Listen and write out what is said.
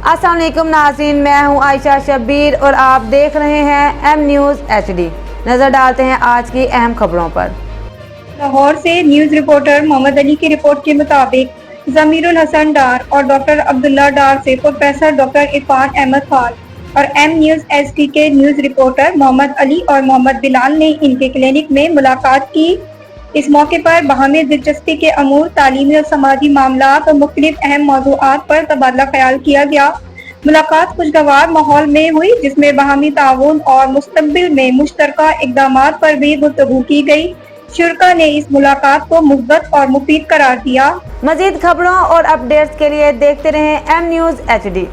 अस्सलाम वालेकुम नाज़रीन, मैं हूं आयशा शब्बीर और आप देख रहे हैं एम न्यूज़ HD। नज़र डालते हैं आज की अहम खबरों पर। लाहौर से न्यूज़ रिपोर्टर मोहम्मद अली की रिपोर्ट के मुताबिक ज़मीरुल हसन डार और डॉक्टर अब्दुल्ला डार से प्रोफेसर डॉक्टर इरफान अहमद खान और एम न्यूज़ HD के न्यूज़ रिपोर्टर मोहम्मद अली और मोहम्मद बिलाल ने इनके क्लिनिक में मुलाकात की। इस मौके पर बाहमी दिलचस्पी के अमूर, तालीमी और समाजी मामलात और मुख्तलिफ अहम मौज़ूआत पर तबादला ख्याल किया गया। मुलाकात खुशगवार माहौल में हुई, जिसमें बाहमी ताउन और मुस्तक़बिल में मुश्तरका इक़दामात पर भी गुफ्तगू की गई। शुरका ने इस मुलाकात को मुस्बत और मुफीद करार दिया। मज़ीद खबरों और अपडेट्स के लिए देखते रहें एम न्यूज़ HD।